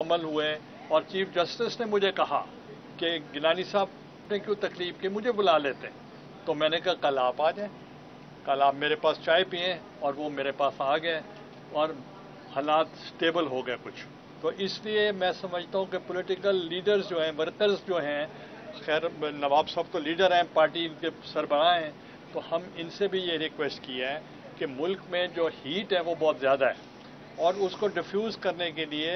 मुकम्मल हुए और चीफ जस्टिस ने मुझे कहा कि गिलानी साहब ने क्यों तकलीफ की, मुझे बुला लेते। तो मैंने कहा कल आप आ जाएं, कल आप मेरे पास चाय पिए, और वो मेरे पास आ गए और हालात स्टेबल हो गए कुछ। तो इसलिए मैं समझता हूँ कि पॉलिटिकल लीडर्स जो हैं, वर्कर्स जो हैं, खैर नवाब साहब तो लीडर हैं, पार्टी के सरबराह हैं, तो हम इनसे भी ये रिक्वेस्ट की है कि मुल्क में जो हीट है वो बहुत ज़्यादा है और उसको डिफ्यूज़ करने के लिए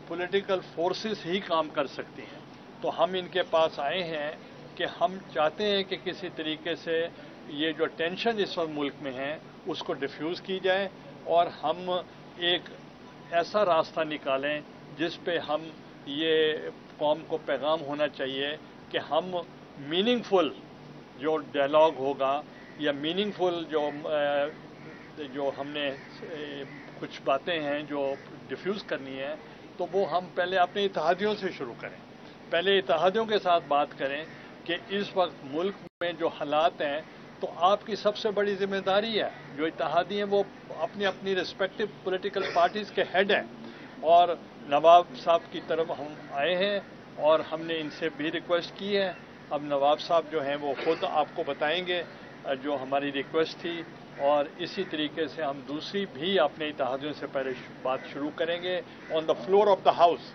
पॉलिटिकल फोर्सेस ही काम कर सकती हैं। तो हम इनके पास आए हैं कि हम चाहते हैं कि किसी तरीके से ये जो टेंशन इस वक्त मुल्क में है उसको डिफ्यूज़ की जाए और हम एक ऐसा रास्ता निकालें जिस पे हम ये कौम को पैगाम होना चाहिए कि हम मीनिंगफुल जो डायलॉग होगा या मीनिंगफुल जो हमने कुछ बातें हैं जो डिफ्यूज़ करनी है, तो वो हम पहले अपने इत्तेहादियों से शुरू करें। पहले इत्तेहादियों के साथ बात करें कि इस वक्त मुल्क में जो हालात हैं, तो आपकी सबसे बड़ी जिम्मेदारी है, जो इत्तेहादी हैं वो अपनी अपनी रिस्पेक्टिव पॉलिटिकल पार्टीज़ के हेड हैं, और नवाब साहब की तरफ हम आए हैं और हमने इनसे भी रिक्वेस्ट की है। अब नवाब साहब जो हैं वो खुद आपको बताएंगे जो हमारी रिक्वेस्ट थी, और इसी तरीके से हम दूसरी भी अपने इत्तेहादियों से पहले बात शुरू करेंगे on the floor of the house.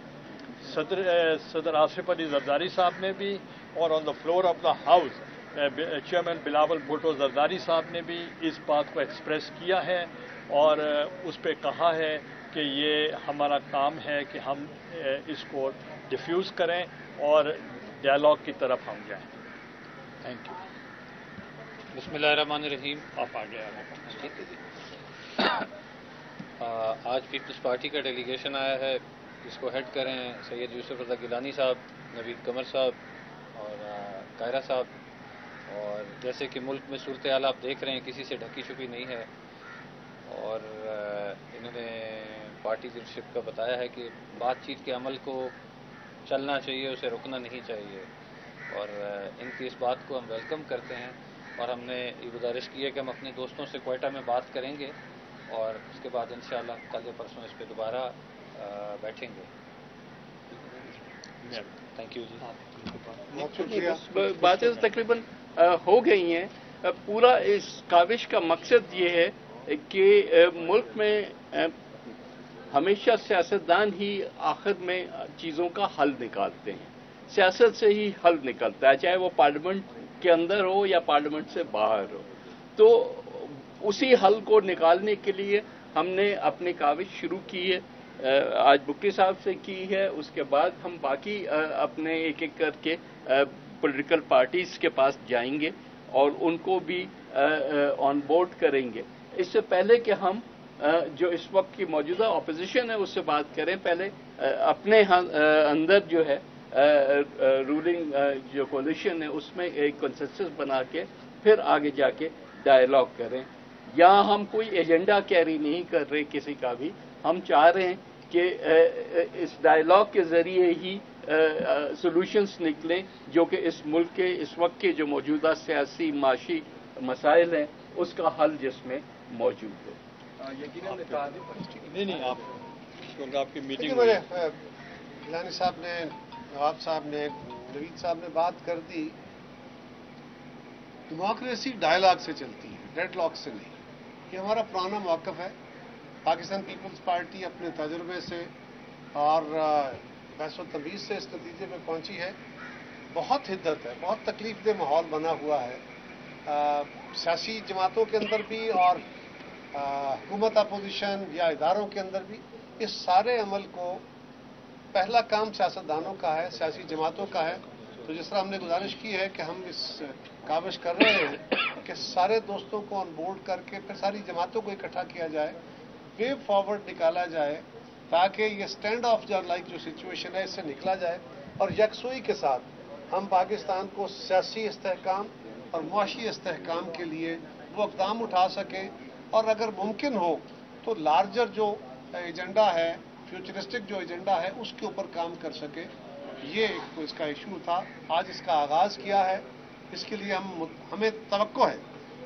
सदर आसिफ अली जरदारी साहब ने भी, और on the floor of the house chairman Bilawal Bhutto Zardari साहब ने भी इस बात को एक्सप्रेस किया है और उस पर कहा है कि ये हमारा काम है कि हम इसको डिफ्यूज़ करें और डायलॉग की तरफ हम जाएं। Thank you. बिस्मिल्लाहिर्रहमानिर्रहीम। आप आ गए। आज पीपल्स पार्टी का डेलीगेशन आया है, जिसको हेड करें सैयद यूसुफ रज़ा गिलानी साहब, नवीद कमर साहब और कायरा साहब। और जैसे कि मुल्क में सूरत हाल आप देख रहे हैं, किसी से ढकी छुपी नहीं है, और इन्होंने पार्टी लीडरशिप का बताया है कि बातचीत के अमल को चलना चाहिए, उसे रुकना नहीं चाहिए, और इनकी इस बात को हम वेलकम करते हैं। और हमने ये गुजारिश की है कि हम अपने दोस्तों से क्वेटा में बात करेंगे और उसके बाद इंशाअल्लाह कल या परसों इस पर दोबारा बैठेंगे। थैंक यू जी। बातें तकरीबन हो गई हैं। पूरा इस काविश का मकसद ये है कि मुल्क में हमेशा सियासतदान ही आखिर में चीज़ों का हल निकालते हैं, सियासत से ही हल निकलता है, चाहे वो पार्लियामेंट के अंदर हो या पार्लियामेंट से बाहर हो। तो उसी हल को निकालने के लिए हमने अपनी काविश शुरू की है, आज बुक्की साहब से की है, उसके बाद हम बाकी अपने एक एक करके पॉलिटिकल पार्टीज के पास जाएंगे और उनको भी ऑन बोर्ड करेंगे। इससे पहले कि हम जो इस वक्त की मौजूदा अपोजिशन है उससे बात करें, पहले अपने अंदर जो है रूलिंग जो कोलिशन है उसमें एक कंसेंसस बना के फिर आगे जाके डायलॉग करें। यहाँ हम कोई एजेंडा कैरी नहीं कर रहे किसी का भी, हम चाह रहे हैं कि इस डायलॉग के जरिए ही सॉल्यूशंस निकलें जो कि इस मुल्क के इस वक्त के जो मौजूदा सियासी माशी मसाइल हैं उसका हल जिसमें मौजूद है। नहीं आप क्योंकि आपकी मीटिंग गिलानी साहब ने, नवाब साहब ने, नवीद साहब ने बात कर दी। डेमोक्रेसी डायलॉग से चलती है, डेडलॉक से नहीं। ये हमारा पुराना मौक़िफ़ है। पाकिस्तान पीपल्स पार्टी अपने तजुर्बे से और बहस व तमीज़ से इस नतीजे में पहुंची है। बहुत हिद्दत है, बहुत तकलीफदेह माहौल बना हुआ है सियासी जमातों के अंदर भी और हुकूमत अपोजिशन या इदारों के अंदर भी। इस सारे अमल को पहला काम सियासतदानों का है, सियासी जमातों का है। तो जिस तरह हमने गुजारिश की है कि हम इस काविश कर रहे हैं कि सारे दोस्तों को ऑन बोर्ड करके फिर सारी जमातों को इकट्ठा किया जाए, वे फॉरवर्ड निकाला जाए ताकि ये स्टैंड ऑफ लाइक जो सिचुएशन है इससे निकला जाए और यकसुई के साथ हम पाकिस्तान को सियासी इस्तेहकाम और मुआशी इस्तेहकाम के लिए वो इक़दाम उठा सकें और अगर मुमकिन हो तो लार्जर जो एजेंडा है, फ्यूचरिस्टिक जो एजेंडा है उसके ऊपर काम कर सके। ये तो इसका इशू था, आज इसका आगाज़ किया है। इसके लिए हमें तवक्को है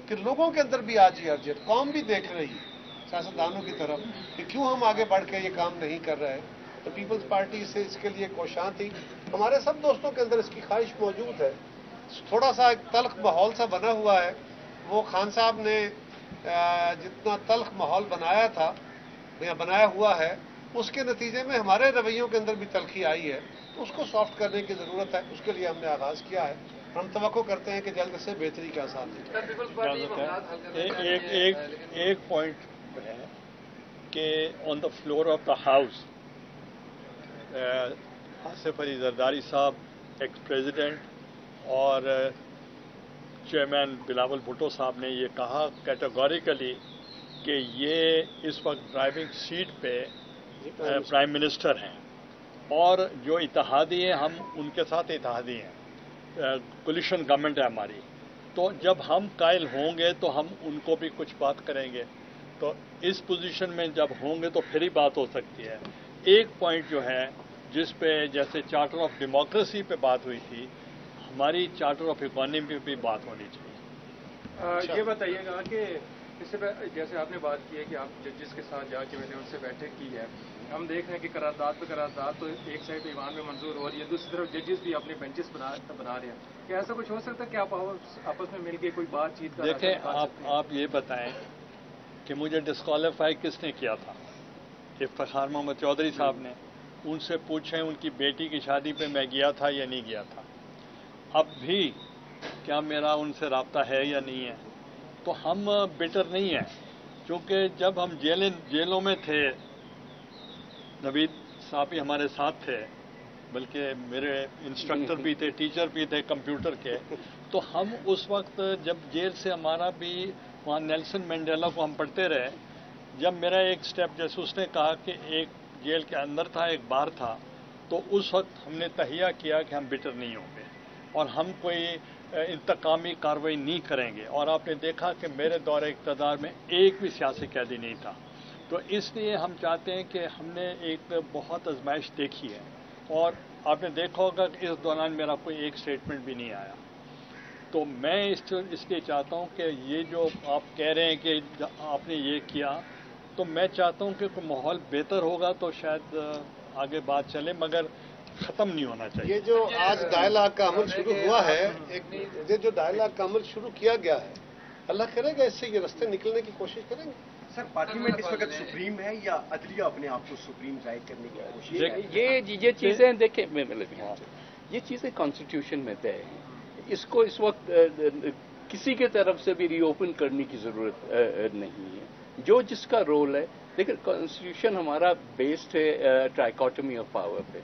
कि लोगों के अंदर भी आज ये अर्जेंट, कौम भी देख रही है सियासतदानों की तरफ कि क्यों हम आगे बढ़ के ये काम नहीं कर रहे। تو پیپلز پارٹی سے اس کے لیے کوشاں تھی. ہمارے سب دوستوں کے اندر اس کی خواہش موجود ہے. تھوڑا سا ایک تلخ ماحول سا بنا ہوا ہے. وہ خان صاحب نے جتنا تلخ ماحول بنایا تھا یا بنایا ہوا ہے, اس کے نتیجے میں ہمارے رویوں کے اندر بھی تلخی آئی ہے. تو اس کو سافٹ کرنے کی ضرورت ہے. اس کے لیے ہم نے آغاز کیا ہے. ہم توقع کرتے ہیں کہ جلد سے بہتری کا ساتھ دیں. ایک پوائنٹ ہے کہ on the floor of the house Asif Ali Zardari صاحب ایکس پریزیڈنٹ اور چیئرمین بلاول بھٹو صاحب نے یہ کہا کیٹیگوریکلی کہ یہ اس وقت ڈرائیونگ سیٹ پہ پرائم منسٹر ہیں, اور جو اتحادی ہیں ہم ان کے ساتھ اتحادی ہیں, کولیشن گورنمنٹ ہے ہماری. تو جب ہم قائل ہوں گے تو ہم ان کو بھی کچھ بات کریں گے. تو اس پوزیشن میں جب ہوں گے تو پھر ہی بات ہو سکتی ہے. ایک پوائنٹ جو ہے جس پہ جیسے چارٹر آف ڈیموکریسی پہ بات ہوئی تھی, ہماری چارٹر آف اکانومی پہ بھی بات ہونی چاہیے. یہ بتائیے گا کہ اس سے جیسے آپ نے بات کی ہے کہ آپ ججز کے ساتھ جا کے میں نے ان سے بیٹھک کی ہے, ہم دیکھ رہے ہیں کہ قرارداد پہ قرارداد تو ایک سائڈ ایوان میں منظور ہو رہی ہے, دوسری طرف ججز بھی اپنے بینچز بنا رہے ہیں. کیا ایسا کچھ ہو سکتا ہے کہ آپ آپس میں مل کے کوئی بات چیت کر دیکھیں, آپ یہ بتائیں کہ مجھے ڈسکوالیفائی کس نے کیا تھا؟ افتخار محمد چودھری صاحب نے. ان سے پوچھیں ان کی بیٹی کی شادی پہ میں گیا تھا یا نہیں گیا تھا. اب بھی کیا میرا ان سے رابطہ ہے یا نہیں ہے؟ تو ہم بیٹر نہیں ہیں, کیونکہ جب ہم جیلوں میں تھے, نوید صاحب بھی ہمارے ساتھ تھے, بلکہ میرے انسٹرکٹر بھی تھے, ٹیچر بھی تھے کمپیوٹر کے. تو ہم اس وقت جب جیل سے ہمارا بھی وہاں نیلسن مینڈیلا کو ہم پڑھتے رہے. جب میرا ایک سٹیپ جیسے اس نے کہا کہ ایک جیل کے اندر تھا ایک باہر تھا, تو اس وقت ہم نے تہیہ کیا کہ ہم بیٹر نہیں ہوں گے اور ہم کوئی انتقامی کارروائی نہیں کریں گے. اور آپ نے دیکھا کہ میرے دور اقتدار میں ایک بھی سیاسی قیدی نہیں تھا. تو اس لیے ہم چاہتے ہیں کہ ہم نے ایک بہت آزمائش دیکھی ہے, اور آپ نے دیکھا ہوگا کہ اس دوران میرا کوئی ایک اسٹیٹمنٹ بھی نہیں آیا. تو میں اس لیے چاہتا ہوں کہ یہ جو آپ کہہ رہے ہیں کہ آپ نے یہ کیا, تو میں چاہتا ہوں کہ کوئی ماحول بہتر ہوگا تو شاید آگے بات چلے, مگر ختم نہیں ہونا چاہیے. یہ جو آج ڈائلاگ کا عمل شروع ہوا ہے, یہ جو ڈائلاگ کا عمل شروع کیا گیا ہے, اللہ کرے گا اس سے یہ رستے نکلنے کی کوشش کریں گے. سر, پارلیمنٹ اس وقت سپریم ہے یا عدلیہ اپنے آپ کو سپریم ظاہر کرنے کی کوشش ہے؟ یہ چیزیں دیکھیں, یہ چیزیں کانسٹیٹیوشن میں طے ہیں. اس کو اس وقت کسی کی طرف سے بھی ری اوپن کرنے کی ضرورت نہیں ہے. جو جس کا رول ہے, لیکن کانسٹیٹیوشن ہمارا بیسڈ ہے ٹرائیکاٹمی آف پاور پہ,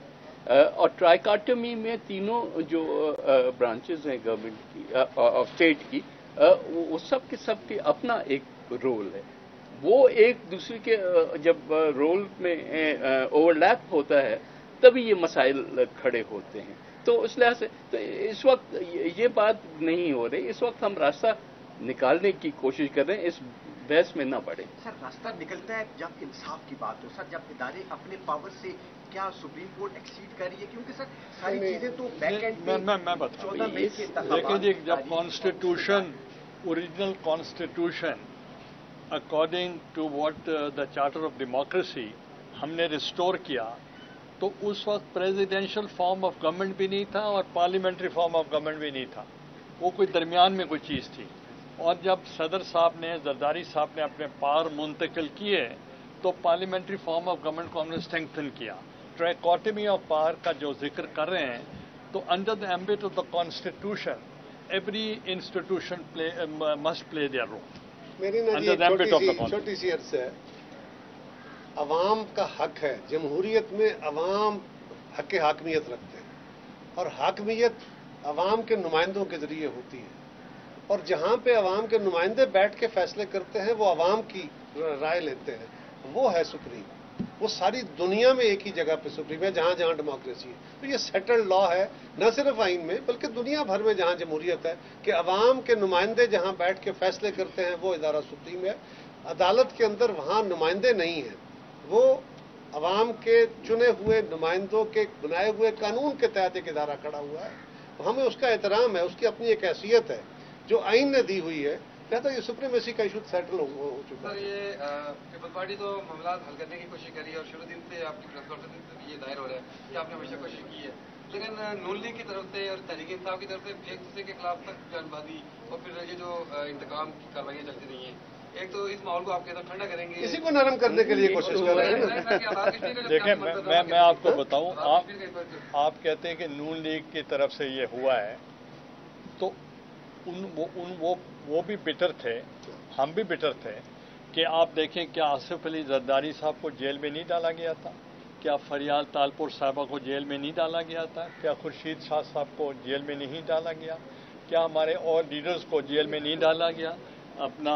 اور ٹرائیکاٹمی میں تینوں جو برانچز ہیں گورنمنٹ کی آف اسٹیٹ کی, وہ سب کے اپنا ایک رول ہے. وہ ایک دوسرے کے جب رول میں اوور لیپ ہوتا ہے تبھی یہ مسائل کھڑے ہوتے ہیں. تو اس لحاظ سے تو اس وقت یہ بات نہیں ہو رہی. اس وقت ہم راستہ نکالنے کی کوشش کر رہے ہیں, اس بحث میں نہ پڑے. سر, راستہ نکلتا ہے جب انصاف کی بات ہو. سر, جب ادارے اپنے پاور سے کیا سپریم کورٹ ایکسیڈ کر رہی ہے؟ کیونکہ سر ساری چیزیں تو بیک اینڈ میں بتاؤں. دیکھیں جی, جب constitution original constitution according to what the charter of democracy ہم نے ریسٹور کیا, تو اس وقت پریزیڈینشل فارم آف گورنمنٹ بھی نہیں تھا اور پارلیمنٹری فارم آف گورنمنٹ بھی نہیں تھا. وہ کوئی درمیان میں کوئی چیز تھی. اور جب صدر صاحب نے, زرداری صاحب نے اپنے پاور منتقل کیے, تو پارلیمنٹری فارم آف گورنمنٹ کو ہم نے اسٹرینگتھن کیا. ٹرائیکاٹمی آف پاور کا جو ذکر کر رہے ہیں, تو under the ambit of the constitution every institution must play their role. میری چھوٹی سی عرض ہے, عوام کا حق ہے. جمہوریت میں عوام حق حاکمیت رکھتے ہیں, اور حاکمیت عوام کے نمائندوں کے ذریعے ہوتی ہے. اور جہاں پہ عوام کے نمائندے بیٹھ کے فیصلے کرتے ہیں, وہ عوام کی رائے لیتے ہیں, وہ ہے سپریم. وہ ساری دنیا میں ایک ہی جگہ پہ سپریم ہے جہاں جہاں ڈیموکریسی ہے. تو یہ سیٹلڈ لا ہے, نہ صرف آئین میں بلکہ دنیا بھر میں جہاں جمہوریت ہے, کہ عوام کے نمائندے جہاں بیٹھ کے فیصلے کرتے ہیں وہ ادارہ سپریم ہے. عدالت کے اندر وہاں نمائندے نہیں ہیں, وہ عوام کے چنے ہوئے نمائندوں کے بنائے ہوئے قانون کے تحت ایک ادارہ کھڑا ہوا ہے. ہمیں اس کا احترام ہے, اس کی اپنی ایک حیثیت ہے جو آئین نے دی ہوئی ہے. कहता ये सुप्रीमेसी का इशू सेटल हो चुका सर है। ये पीपल्स पार्टी तो मामला हल करने की कोशिश करी है और शुरू दिन से आपकी प्रेस कॉन्फ्रेंस ये दायर हो रहा है कि आपने हमेशा कोशिश की है, लेकिन नून लीग की तरफ से और तहरीक इंसाफ की तरफ से एक दूसरे के खिलाफ तक बयानबाजी और फिर ये जो इंतकाम की कार्रवाइयाँ चलती रही हैं, एक तो इस माहौल को आप कहते ठंडा करेंगे, इसी को नरम करने के लिए कोशिश कर रहे हैं। देखिए मैं आपको बताऊं, आप कहते हैं कि नून लीग की तरफ से ये हुआ है, तो वो भी बिटर थे, हम भी बिटर थे कि आप देखें क्या आसिफ अली जरदारी साहब को जेल में नहीं डाला गया था, क्या फरियाल तालपुर साहबा को जेल में नहीं डाला गया था, क्या खुर्शीद शाह साहब को जेल में नहीं डाला गया, क्या हमारे और लीडर्स को जेल में नहीं डाला गया, अपना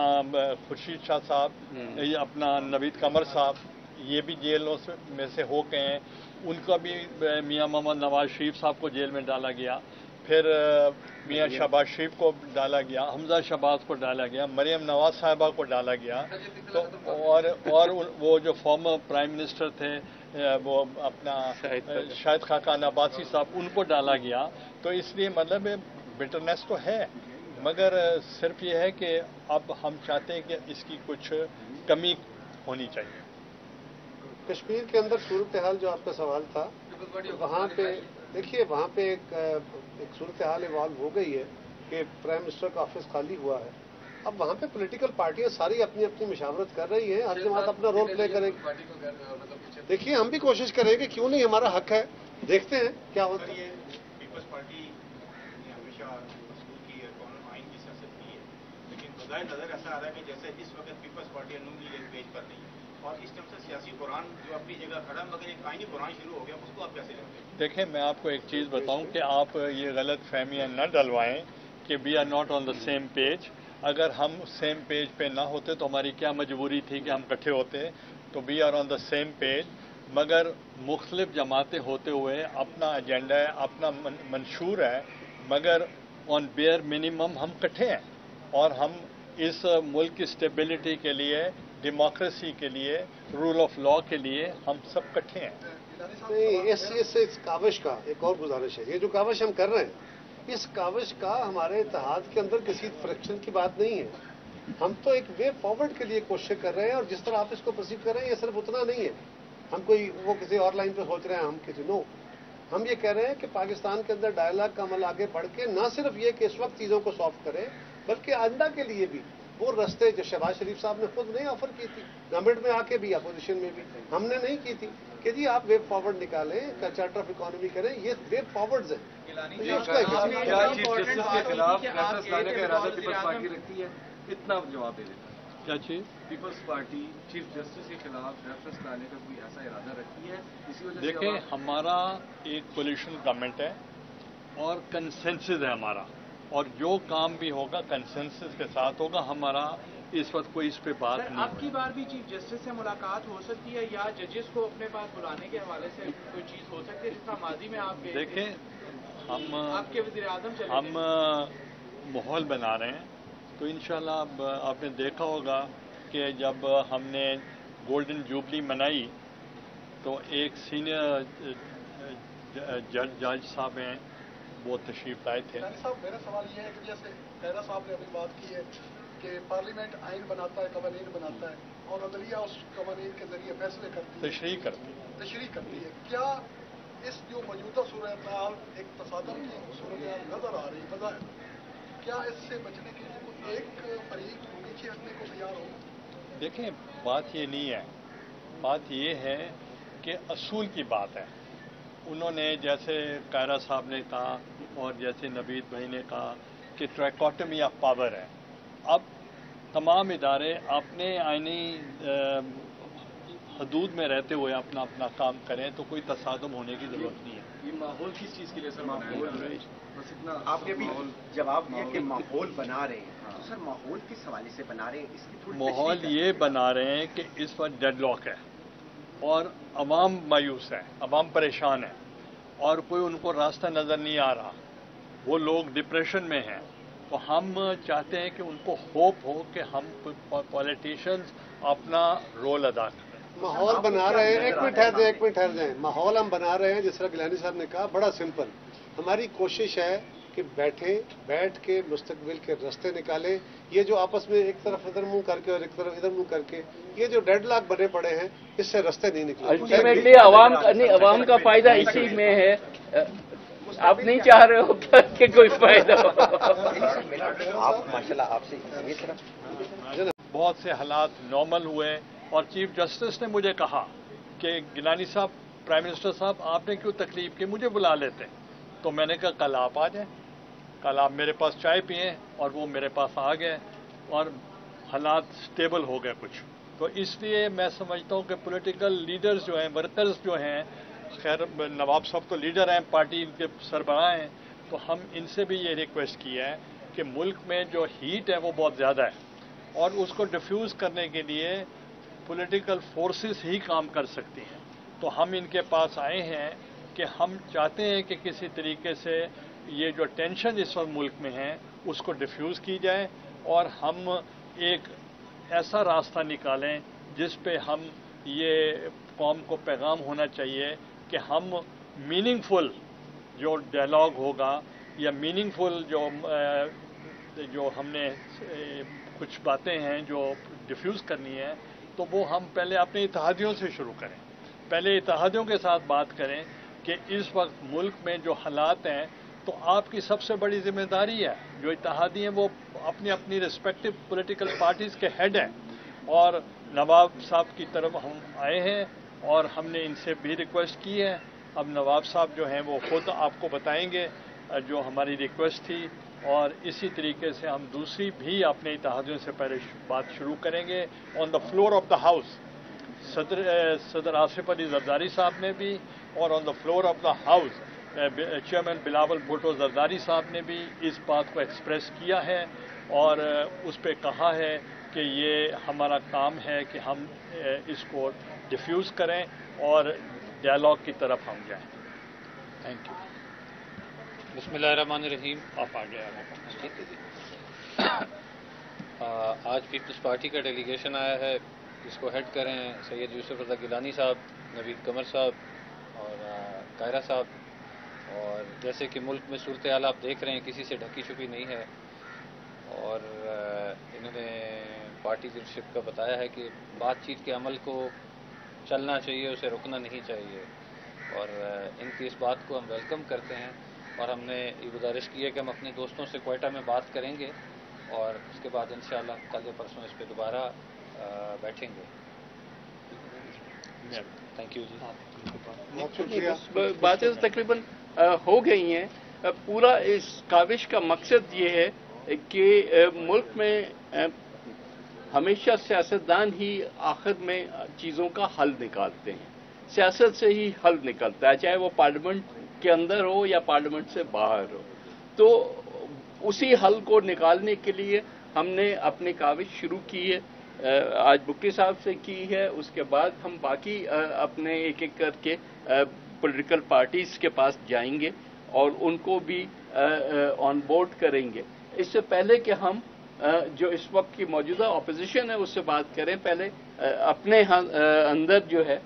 खुर्शीद शाह साहब, ये अपना नवीद कमर साहब, ये भी जेलों में से हो गए हैं, उनका भी मियां मोहम्मद नवाज शरीफ साहब को जेल में डाला गया, फिर मियां शहबाज शरीफ को डाला गया, हमजा शहबाज को डाला गया, मरियम नवाज साहिबा को डाला गया, तो और वो जो फॉर्मर प्राइम मिनिस्टर थे वो अपना शाहिद खाकान अब्बासी साहब, उनको डाला गया। तो इसलिए मतलब बिटरनेस तो है, मगर सिर्फ ये है कि अब हम चाहते हैं कि इसकी कुछ कमी होनी चाहिए। कश्मीर के अंदर सूरत हाल जो आपका सवाल था, वहाँ पे देखिए वहाँ पे एक सूरत हाल इवॉल्व हो गई है कि प्राइम मिनिस्टर का ऑफिस खाली हुआ है। अब वहाँ पे पॉलिटिकल पार्टियां सारी अपनी अपनी मशावरत कर रही हैं, हर जमात अपना रोल प्ले करेगी। देखिए हम भी कोशिश करेंगे, क्यों नहीं, हमारा हक है, देखते हैं क्या होता है। पीपल्स पार्टी ने हमेशा मजबूत की है, आइन की सियासत की है, लेकिन बजाय नजर ऐसा आ रहा है कि जैसे इस वक्त पीपल्स पार्टी नून लीग एक पेज पर नहीं है और इस टाइम से सियासी कुरान जो अपनी जगह खड़ा, मगर एक आइनी कुरान शुरू हो गया, उसको आप कैसे लेते हैं? देखिए मैं आपको एक चीज़ बताऊं कि आप ये गलत फहमियाँ न डलवाएं कि we are not on the same page. अगर हम सेम पेज पे ना होते तो हमारी क्या मजबूरी थी कि हम इकट्ठे होते, तो we are on the same page, मगर मुख्तलिफ जमातें होते हुए अपना एजेंडा है, अपना मंशूर है, मगर ऑन बेयर मिनिमम हम इकट्ठे हैं और हम इस मुल्क की स्टेबिलिटी के लिए, डेमोक्रेसी के लिए, रूल ऑफ लॉ के लिए हम सब इकट्ठे हैं। नहीं, इस काविश का एक और गुजारिश है, ये जो काविश हम कर रहे हैं, इस काविश का हमारे इत्तेहाद के अंदर किसी फ्रिक्शन की बात नहीं है। हम तो एक वे फॉरवर्ड के लिए कोशिश कर रहे हैं, और जिस तरह आप इसको परसीव कर रहे हैं ये सिर्फ उतना नहीं है, हम कोई वो किसी और लाइन पे सोच रहे हैं, हम किसी नो, हम ये कह रहे हैं कि पाकिस्तान के अंदर डायलॉग का अमल आगे बढ़ के न सिर्फ ये कि इस वक्त चीज़ों को सॉल्व करे, बल्कि आइंदा के लिए भी वो रास्ते जो शहबाज शरीफ साहब ने खुद नहीं ऑफर की थी, गवर्नमेंट में आके भी, अपोजिशन में भी हमने नहीं की थी कि जी आप वे फॉरवर्ड निकालें, चार्टर ऑफ इकोनॉमी करें, ये वे फॉरवर्ड्स हैं। इतना जवाब दे देता क्या चीज़? पीपल्स पार्टी चीफ जस्टिस के खिलाफ रेफरेंस लाने का कोई ऐसा इरादा रखती है? इसी वजह से देखिए हमारा एक कोलिशन गवर्नमेंट है और कंसेंसस है हमारा, और जो काम भी होगा कंसेंसस के साथ होगा, हमारा इस वक्त कोई इस पे बात नहीं। आपकी बार भी चीफ जस्टिस से मुलाकात हो सकती है या जजेस को अपने पास बुलाने के हवाले से कोई चीज हो सकती है, जितना माजी में आप देखें हम आपके वज़ीर आज़म चले हम माहौल बना रहे हैं, तो इंशाल्लाह अब आपने देखा होगा कि जब हमने गोल्डन जुबली मनाई तो एक सीनियर जज साहब हैं, वो तशरीफ लाए थे। साहब मेरा सवाल ये है कि जैसे खैरा साहब ने अभी बात की है कि पार्लियामेंट आइन बनाता है, कवानीन बनाता है, और अदलिया उस कवानीन के जरिए फैसले करती है, तशरीह करती है। क्या इस जो मौजूदा सूरत हाल एक तसादम की सूरत हाल नजर आ रही है, क्या इससे बचने के लिए कोई एक फरीक नीचे हटने को तैयार हो? देखें बात ये नहीं है, बात ये है कि असूल की बात है। उन्होंने जैसे कायरा साहब ने कहा और जैसे नवीद भाई ने कहा कि ट्रैकोटमी ऑफ पावर है। अब तमाम इदारे अपने आईनी हदूद में रहते हुए अपना अपना काम करें, तो कोई तसादम होने की जरूरत नहीं है। ये माहौल किस चीज के लिए सर माहौल बस इतना आपने भी जवाब दिया कि माहौल बना रहे हैं, तो सर माहौल किस हवाले से बना रहे हैं, इसकी थोड़ी माहौल ये बना रहे हैं कि इस वक्त डेडलॉक है और अवाम मायूस है, अवाम परेशान है और कोई उनको रास्ता नजर नहीं आ रहा, वो लोग डिप्रेशन में हैं। तो हम चाहते हैं कि उनको होप हो कि हम पॉलिटिशियंस अपना रोल अदा करें। माहौल बना रहे हैं, एक मिनट ठहर जाएं, माहौल हम बना रहे हैं, जिस तरह गिलानी साहब ने कहा, बड़ा सिंपल। हमारी कोशिश है کہ بیٹھ کے مستقبل کے راستے نکالیں. یہ جو آپس میں ایک طرف ادھر منہ کر کے اور ایک طرف ادھر منہ کر کے یہ جو ڈیڈ لاک بنے پڑے ہیں اس سے راستے نہیں نکلے. الٹیمیٹلی عوام کا فائدہ اسی میں ہے. آپ نہیں چاہ رہے ہو کہ کوئی فائدہ ہو. آپ ماشاءاللہ آپ سے یہ طرف بہت سے حالات نارمل ہوئے اور چیف جسٹس نے مجھے کہا کہ گیلانی صاحب پرائم منسٹر صاحب آپ نے کیوں تکلیف کی, مجھے بلا لیتے. تو میں نے کہا کل آپ آ جائیں, کل آپ میرے پاس چائے پئیں, اور وہ میرے پاس آ گئے اور حالات سٹیبل ہو گئے کچھ. تو اس لیے میں سمجھتا ہوں کہ پولیٹیکل لیڈرز جو ہیں, ورکرز جو ہیں, خیر نواب صاحب تو لیڈر ہیں, پارٹی کے سربراہ ہیں, تو ہم ان سے بھی یہ ریکویسٹ کی ہے کہ ملک میں جو ہیٹ ہے وہ بہت زیادہ ہے اور اس کو ڈیفیوز کرنے کے لیے پولیٹیکل فورسز ہی کام کر سکتی ہیں. تو ہم ان کے پاس آئے ہیں کہ ہم چاہتے ہیں کہ کسی طریقے سے یہ جو ٹینشن اس وقت ملک میں ہے اس کو ڈیفیوز کی جائے اور ہم ایک ایسا راستہ نکالیں جس پہ ہم یہ قوم کو پیغام ہونا چاہیے کہ ہم میننگ فل جو ڈائلاگ ہوگا یا میننگ فل جو ہم نے کچھ باتیں ہیں جو ڈیفیوز کرنی ہے تو وہ ہم پہلے اپنے اتحادیوں سے شروع کریں. پہلے اتحادیوں کے ساتھ بات کریں کہ اس وقت ملک میں جو حالات ہیں تو آپ کی سب سے بڑی ذمہ داری ہے, جو اتحادی ہیں وہ اپنی اپنی ریسپیکٹو پولیٹیکل پارٹیز کے ہیڈ ہیں. اور نواب صاحب کی طرف ہم آئے ہیں اور ہم نے ان سے بھی ریکویسٹ کی ہے. اب نواب صاحب جو ہیں وہ خود آپ کو بتائیں گے جو ہماری ریکویسٹ تھی, اور اسی طریقے سے ہم دوسری بھی اپنے اتحادیوں سے پہلے بات شروع کریں گے on the floor of the house. صدر آصف علی زرداری صاحب نے بھی اور on the floor of the house chairman Bilawal Bhutto Zardari صاحب نے بھی اس بات کو ایکسپریس کیا ہے اور اس پہ کہا ہے کہ یہ ہمارا کام ہے کہ ہم اس کو ڈیفیوز کریں اور ڈائلاگ کی طرف ہم جائیں. Thank you. بسم اللہ الرحمن الرحیم. آپ آگے آج پیپلز پارٹی کا ڈیلیگیشن آیا ہے جس کو ہیڈ کریں سید یوسف رضا گیلانی صاحب, نوید قمر صاحب اور قاہرہ صاحب. اور جیسے کہ ملک میں صورتحال آپ دیکھ رہے ہیں کسی سے ڈھکی چھپی نہیں ہے اور انہوں نے پارٹی لیڈرشپ کا بتایا ہے کہ بات چیت کے عمل کو چلنا چاہیے, اسے رکنا نہیں چاہیے اور ان کی اس بات کو ہم ویلکم کرتے ہیں. اور ہم نے یہ گزارش کی ہے کہ ہم اپنے دوستوں سے کوئٹہ میں بات کریں گے اور اس کے بعد انشاءاللہ کل یا پرسوں اس پہ دوبارہ بیٹھیں گے. تھینک یو جی. باتیں تقریباً ہو گئی ہیں. پورا اس کاوش کا مقصد یہ ہے کہ ملک میں ہمیشہ سیاستدان ہی آخر میں چیزوں کا حل نکالتے ہیں. سیاست سے ہی حل نکلتا ہے, چاہے وہ پارلیمنٹ کے اندر ہو یا پارلیمنٹ سے باہر ہو. تو اسی حل کو نکالنے کے لیے ہم نے اپنی کاوش شروع کی ہے. آج بکٹی صاحب سے کی ہے, اس کے بعد ہم باقی اپنے ایک ایک کر کے پولیٹیکل پارٹیز کے پاس جائیں گے اور ان کو بھی آن بورڈ کریں گے. اس سے پہلے کہ ہم جو اس وقت کی موجودہ اپوزیشن ہے اس سے بات کریں, پہلے اپنے اندر جو ہے